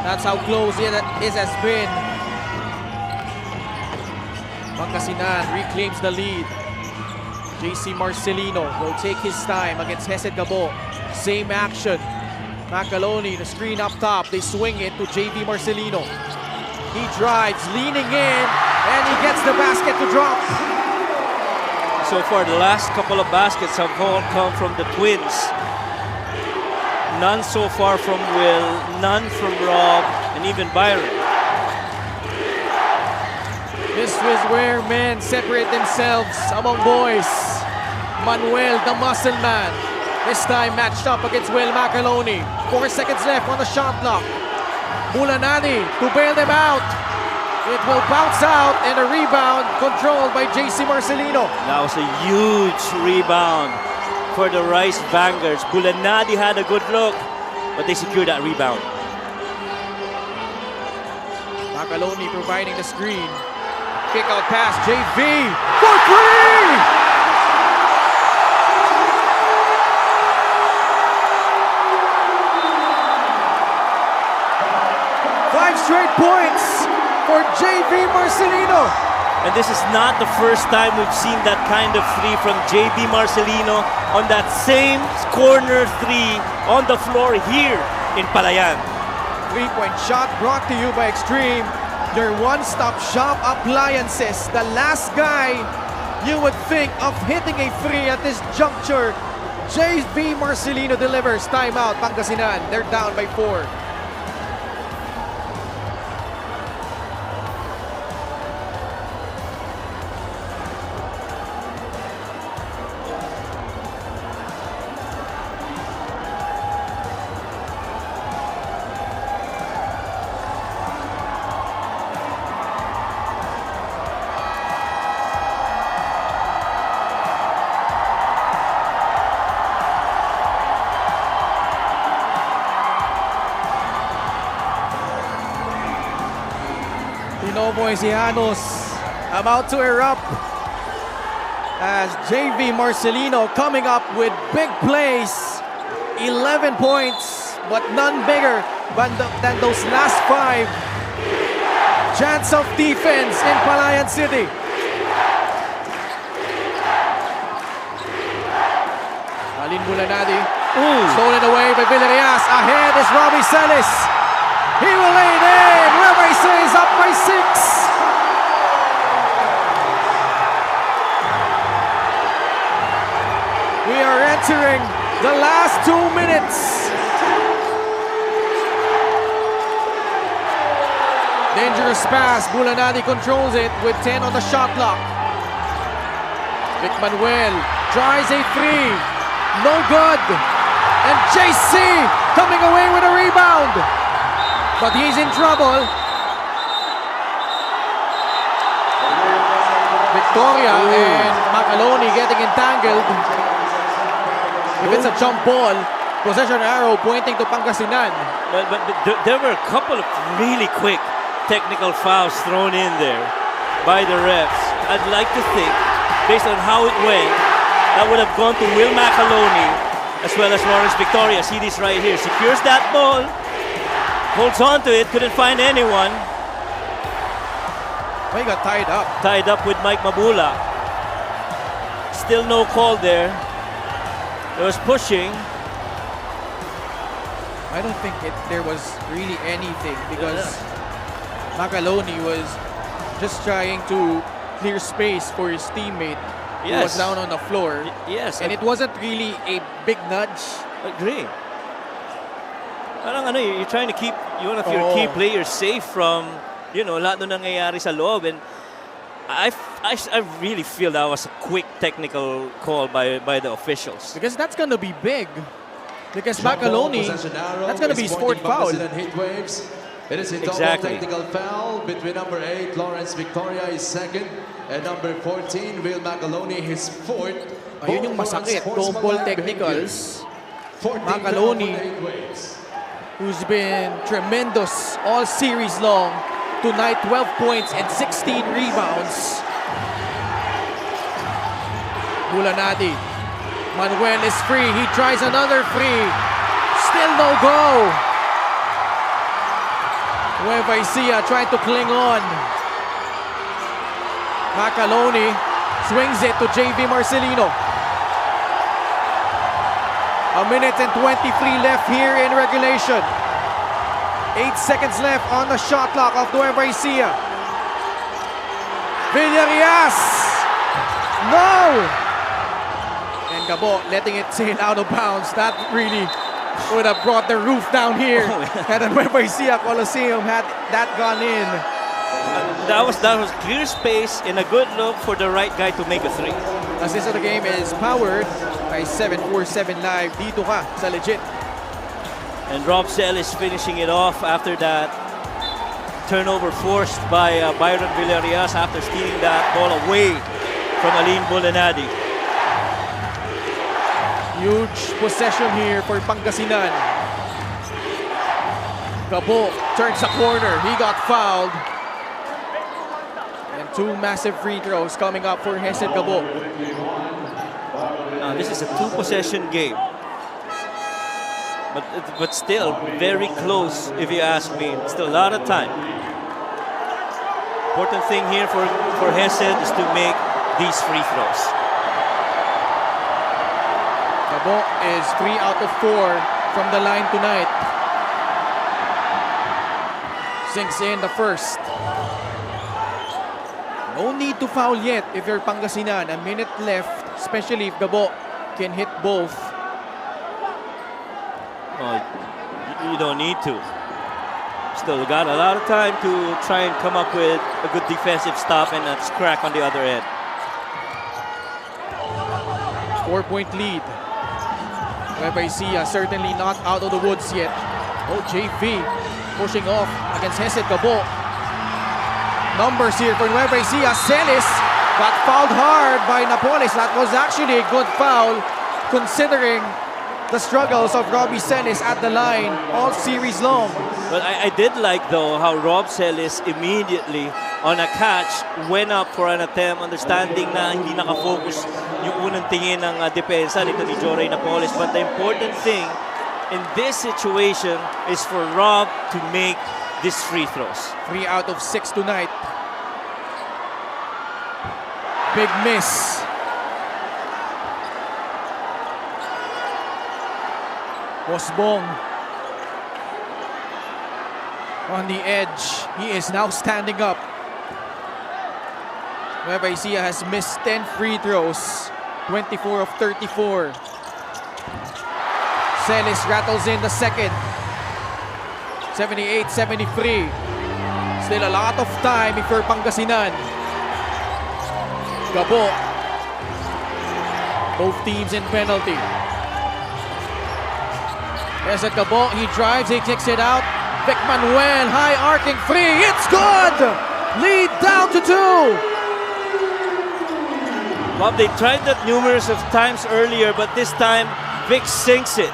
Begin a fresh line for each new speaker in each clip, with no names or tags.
That's how close it has been. Pangasinan reclaims the lead. JC Marcelino will take his time against Kabo. Same action. Macaloni, the screen up top. They swing it to JV Marcelino. He drives, leaning in, and he gets the basket to drop.
So far, the last couple of baskets have all come from the twins. None so far from Will, none from Rob, and even Byron.
This was where men separate themselves among boys. Manuel, the muscle man, this time matched up against Will Macaloni. 4 seconds left on the shot clock. Bulanani to bail them out. It will bounce out, and a rebound controlled by JC Marcelino.
That was a huge rebound for the Rice Vanguards. Bulanadi had a good look, but they secured that rebound.
Macaloni providing the screen. Kick out pass, JV for three! 5 straight points for JV Marcelino.
And this is not the first time we've seen that kind of three from JV Marcelino on that same corner three on the floor here in Palayan.
3-point shot brought to you by Extreme, your one-stop shop appliances. The last guy you would think of hitting a three at this juncture. JV Marcelino delivers. Timeout, Pangasinan. They're down by 4. Boisianos about to erupt as JV Marcelino coming up with big plays. 11 points, but none bigger than those last 5. Chance of defense in Palayan City. Alin Bulanadi. Stolen away by Villarreal. Ahead is Robbie Celis. He will lay it in. Nueva Ecija is up by 6. We are entering the last 2 minutes. Dangerous pass. Bulanadi controls it with 10 on the shot clock. Vic Manuel tries a 3. No good. And JC coming away with a rebound. But he's in trouble. Victoria and Macaloni getting entangled. If it's a jump ball, possession arrow pointing to Pangasinan.
But there were a couple of really quick technical fouls thrown in there by the refs. I'd like to think, based on how it went, that would have gone to Will Macaloni as well as Lawrence Victoria. See this right here. Secures that ball. Holds on to it, couldn't find anyone.
Oh, he got tied up.
Tied up with Mike Mabula. Still no call there. There was pushing.
I don't think there was really anything because Macaloni was just trying to clear space for his teammate who was down on the floor.
Yes.
And it wasn't really a big nudge.
Agree. Parang you're trying to keep one of your key players safe from, lahat na nangyayari sa loob. And I really feel that was a quick technical call by the officials.
Because that's going to be big. Because Macaloni, that's going to be his 4th foul.
Heatwaves. It is a double technical foul between number 8, Lawrence Victoria, his 2nd, and number 14, Will Macaloni, his 4th.
Ayun yung masakit. Double technicals. Macaloni, who's been tremendous all series long. Tonight, 12 points and 16 rebounds. Bulanadi. Manuel is free. He tries another free. Still no go. Nueva Ecija trying to cling on. Macaloni swings it to JV Marcelino. A minute and 23 left here in regulation. 8 seconds left on the shot clock of Nueva Ecija. Villarias! No! And Kabo letting it sail out of bounds. That really would have brought the roof down here. Had the Nueva Ecija Coliseum had that gone in.
That was clear space and a good look for the right guy to make a three.
As this of the game is powered by 747 Live. Dito ka sa legit.
And Rob Sell is finishing it off after that turnover forced by Byron Villarias after stealing that ball away from Aline Bolanadi.
Huge possession here for Pangasinan. Kabo turns the corner. He got fouled. And 2 massive free throws coming up for Hesed Kabo.
Now, this is a 2-possession game. But still very close if you ask me. Still a lot of time. Important thing here for Hesed is to make these free throws.
Kabo is 3 out of 4 from the line tonight. Sinks in the first. No need to foul yet if you're Pangasinan. A minute left, especially if Kabo can hit both.
Oh, you don't need to. Still got a lot of time to try and come up with a good defensive stop and a crack on the other end.
4-point lead. Nueva Ecija certainly not out of the woods yet. Oh, JV pushing off against Hesed Kabo. Numbers here for Nueva Ecija. Celis got fouled hard by Napoles. That was actually a good foul considering the struggles of Robbie Celis at the line all series long.
But I did like though how Rob Celis immediately on a catch went up for an attempt, understanding na hindi nakafocus yung unang tingin ng depensa nito ni Joray Napoles. But the important thing in this situation is for Rob to make these free throws.
3 out of 6 tonight. Big miss. Bosbong on the edge. He is now standing up. Nueva Ecija has missed 10 free throws. 24 of 34. Celis rattles in the second. 78-73. Still a lot of time for Pangasinan. Kabo. Both teams in penalty. There's a Kabo, he drives, he kicks it out. Vic Manuel, high arcing free, it's good! Lead down to 2.
Well, they tried that numerous of times earlier, but this time Vic sinks it.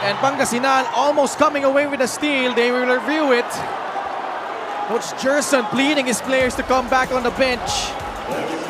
And Pangasinan almost coming away with a steal. They will review it. Coach Gerson pleading his players to come back on the bench.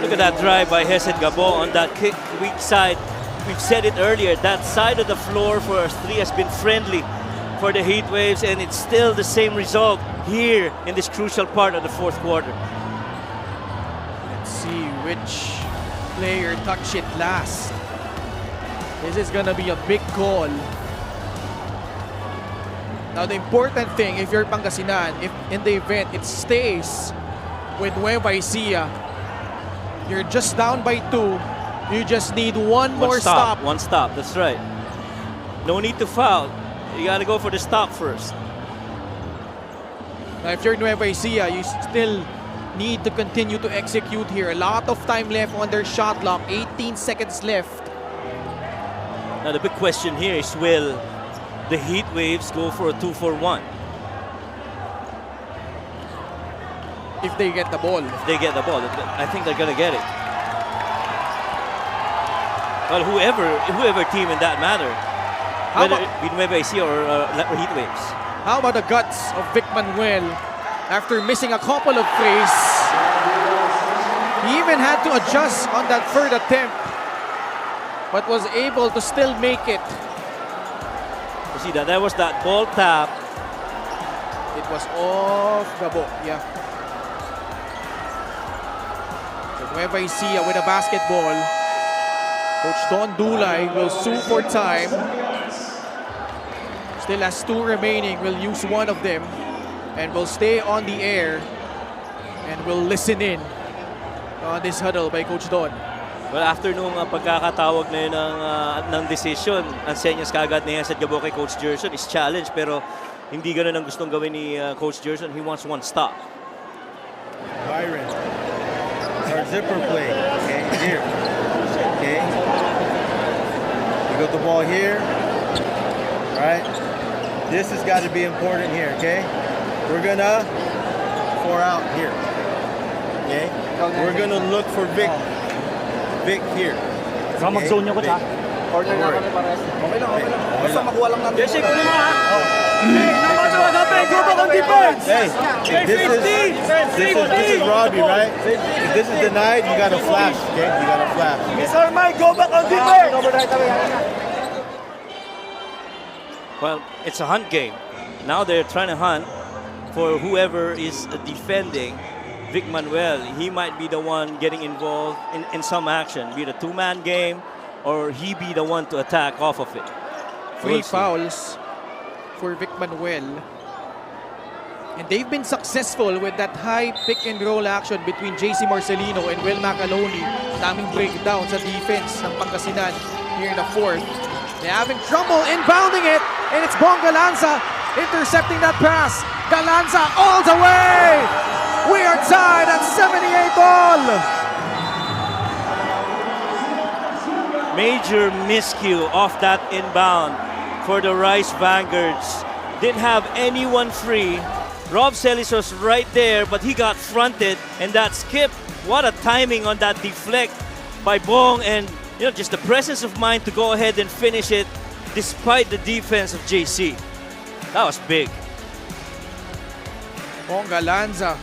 Look at that drive by Hesed Kabo on that kick weak side. We've said it earlier, that side of the floor for us 3 has been friendly for the Heatwaves, and it's still the same result here in this crucial part of the 4th quarter.
Let's see which player touched it last. This is gonna be a big call. Now the important thing, if you're Pangasinan, if in the event it stays with Nueva Ecija, you're just down by 2. You just need one more stop.
One stop, that's right. No need to foul. You gotta go for the stop first.
Now if you're Nueva Ecija, you still need to continue to execute here. A lot of time left on their shot clock. 18 seconds left.
Now the big question here is, will the Heatwaves go for a 2-for-1?
If they get the ball.
If they get the ball, I think they're gonna get it. Well, whoever team in that matter, whether it be Nueva Ecija or Heatwaves.
How about the guts of Vic Manuel after missing a couple of threes? He even had to adjust on that 3rd attempt, but was able to still make it.
You see that was that ball tap
It was off Kabo. Yeah. So Nueva Ecija with a basketball. Coach Don Dulay will sue for time. Still has 2 remaining. Will use one of them. And will stay on the air. And will listen in on this huddle by Coach Don.
Well, after nung pagkakatawag na yun ng decision, ang senyas kagad ni Hesed Gabo kay Coach Gerson is challenge, pero hindi ganun ang gustong gawin ni Coach Gerson. He wants one stop.
Byron, our zipper play, okay, here, okay. We got the ball here, right? This has got to be important here, okay? We're gonna 4 out here, okay? We're gonna look for Vic here.
Baka mag-zone niyo ko siya.
Corner na kami pares. Okay lang. Basta makuha lang natin.
Jesse, kunin mo ha. Go back on defense.
Hey, this is Robbie, right? If this is denied, you got to flash, okay? You got to flash.
Sir Mike, go back on defense.
Well, it's a hunt game. Now they're trying to hunt for whoever is defending Vic Manuel. He might be the one getting involved in some action, be it a 2-man game, or he be the one to attack off of it.
3 fouls for Vic Manuel. And they've been successful with that high pick and roll action between JC Marcelino and Will Macaloni. Daming breakdown sa defense ng Pangasinan here in the 4th. They're having trouble inbounding it, and it's Galansza intercepting that pass. Galansza all the way! We are tied at 78 all!
Major miscue off that inbound for the Rice Vanguards. Didn't have anyone free. Rob Celis was right there, but he got fronted, and that skip, what a timing on that deflect by Bong, and just the presence of mind to go ahead and finish it despite the defense of JC. That was big.
Galansza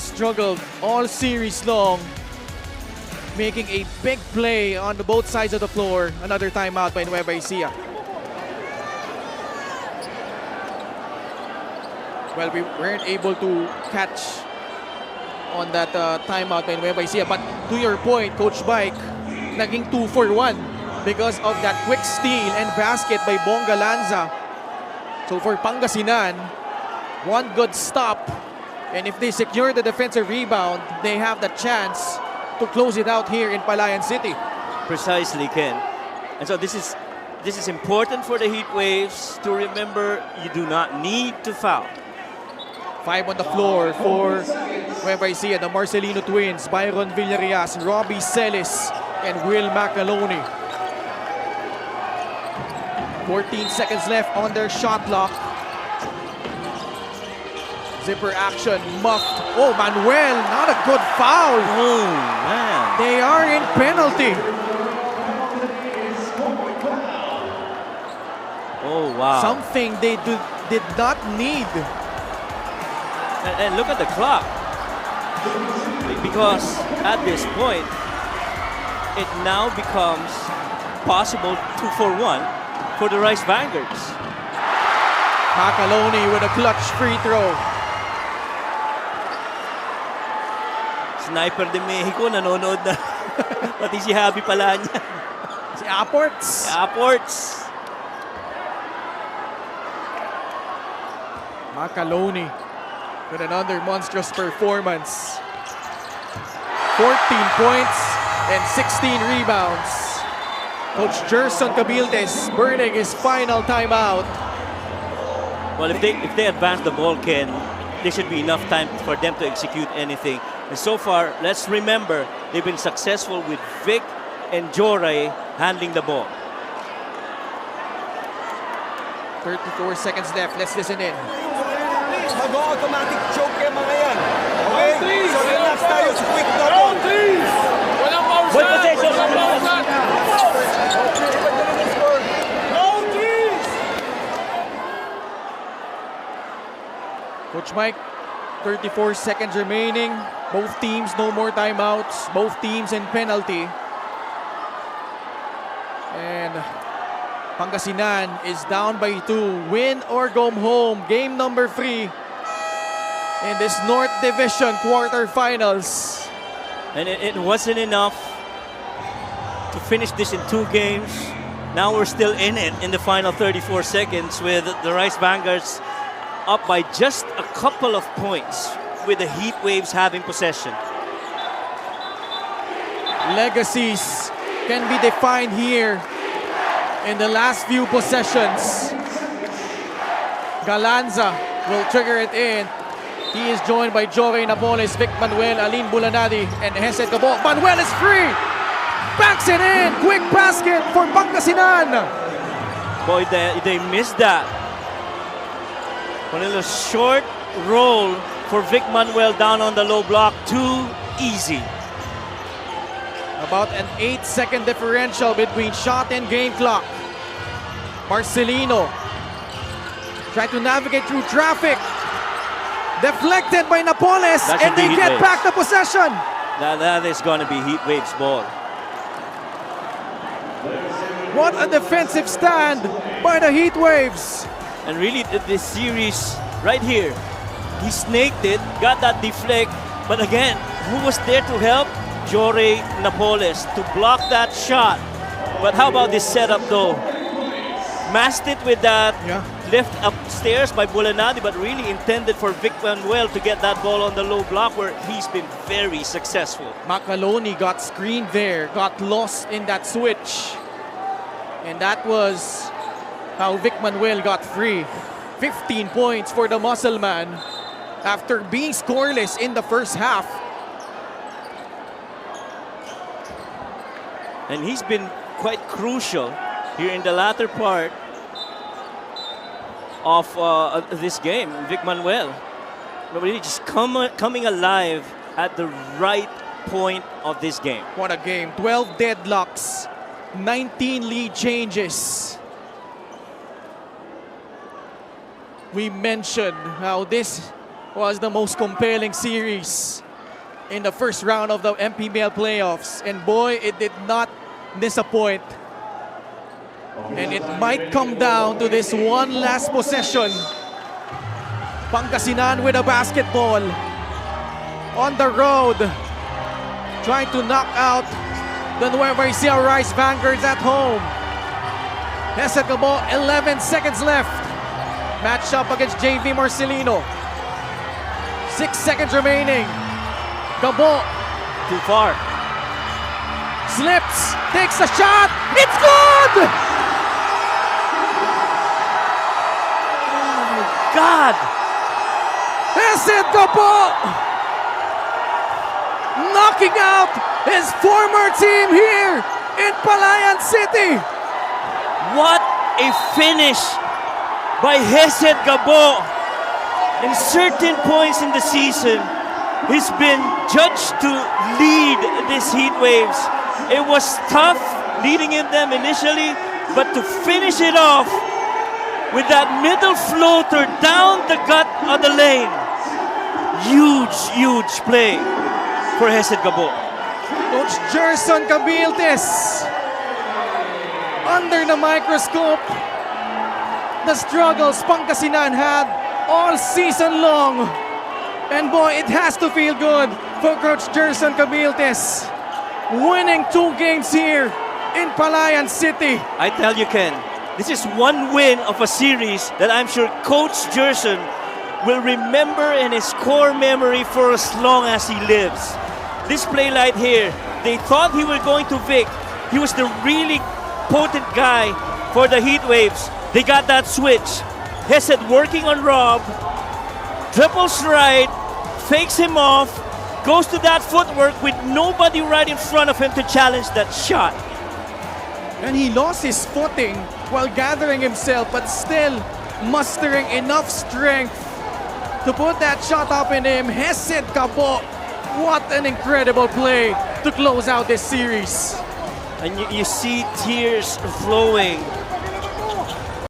struggled all series long, making a big play on the both sides of the floor. Another timeout by Nueva Ecija. Well, we weren't able to catch on that timeout by Nueva Ecija. But to your point, Coach Mike, naging 2 for 1 because of that quick steal and basket by Galansza. So for Pangasinan, one good stop. And if they secure the defensive rebound, they have the chance to close it out here in Palayan City.
Precisely, Ken. And so this is important for the Heatwaves to remember you do not need to foul.
5 on the floor for Nueva Ecija, the Marcelino twins, Byron Villarias, Robbie Celis, and Will Macaloni. 14 seconds left on their shot clock. Zipper action, muffed. Oh, Manuel, not a good foul.
Oh, man.
They are in penalty.
Oh, wow.
Something they did not need.
And look at the clock. Because at this point, it now becomes possible 2 for 1 for the Rice Vanguards.
Macaloni with a clutch free throw.
Sniper de Mexico, nanonood na. Pati si Javi pala niya.
Si Apports.
Apports.
Macaloni with another monstrous performance. 14 points and 16 rebounds. Coach Gerson Cabildes burning his final timeout.
Well, if they advance the ball, Ken, there should be enough time for them to execute anything. And so far, let's remember, they've been successful with Vic and Joray handling the ball.
34 seconds left. Let's listen in.
Mag-automatic choke yung mga yan. Okay? So relax tayo sa quick na to.
Walang pausan.
Good possession.
Walang pausan.
Coach Mike, 34 seconds remaining. Both teams, no more timeouts. Both teams in penalty. And Pangasinan is down by 2. Win or go home. Game number 3 in this North Division quarterfinals.
And it wasn't enough to finish this in 2 games. Now we're still in it in the final 34 seconds with the Rice Vanguards up by just a couple of points with the Heatwaves having possession.
Legacies can be defined here in the last few possessions. Galansza will trigger it in. He is joined by Jory Napoles, Vic Manuel, Aline Bulanadi, and Hesed Kabo. Manuel is free! Backs it in! Quick basket for Pangasinan!
Boy, they missed that. One little short roll for Vic Manuel down on the low block. Too easy.
About an 8-second differential between shot and game clock. Marcelino trying to navigate through traffic. Deflected by Napoles, and they get back the possession.
That is going to be Heatwaves ball.
What a defensive stand by the Heatwaves.
And really, this series right here, he snaked it, got that deflect, but again, who was there to help? Jory Napoles to block that shot. But how about this setup though? Masked it with that lift upstairs by Bulanadi, but really intended for Vic Manuel to get that ball on the low block where he's been very successful.
Macaloni got screened there, got lost in that switch. And that was how Vic Manuel got free. 15 points for the muscle man after being scoreless in the first half.
And he's been quite crucial here in the latter part of this game, Vic Manuel. Really just coming alive at the right point of this game.
What a game. 12 deadlocks, 19 lead changes. We mentioned how this was the most compelling series in the first round of the Mpbl playoffs. And boy, it did not disappoint. And it might come down to this one last possession. Pangasinan with a basketball on the road, trying to knock out the NUEVA ECIJA Rice Vanguards at home. Hesed Kabo, 11 seconds left. Matched up against JV Marcelino. 6 seconds remaining. Kabo.
Too far.
Slips, takes a shot. It's good!
God!
Hesed Kabo knocking out his former team here in Palayan City.
What a finish by Hesed Kabo. In certain points in the season, he's been judged to lead this Heatwaves. It was tough leading in them initially, but to finish it off with that middle floater down the gut of the lane. Huge play for Hesed Kabo.
Coach Gerson Cabiltes under the microscope. The struggles Pangasinan had all season long. And boy, it has to feel good for Coach Gerson Cabiltes. Winning 2 games here in Palayan City.
I tell you, Ken, this is one win of a series that I'm sure Coach Gerson will remember in his core memory for as long as he lives. This play right here, they thought he was going to Vic. He was the really potent guy for the Heatwaves. They got that switch. Hesed working on Rob, dribbles right, fakes him off, goes to that footwork with nobody right in front of him to challenge that shot.
And he lost his footing while gathering himself, but still mustering enough strength to put that shot up in him. Hesed Kabo, what an incredible play to close out this series.
And you see tears flowing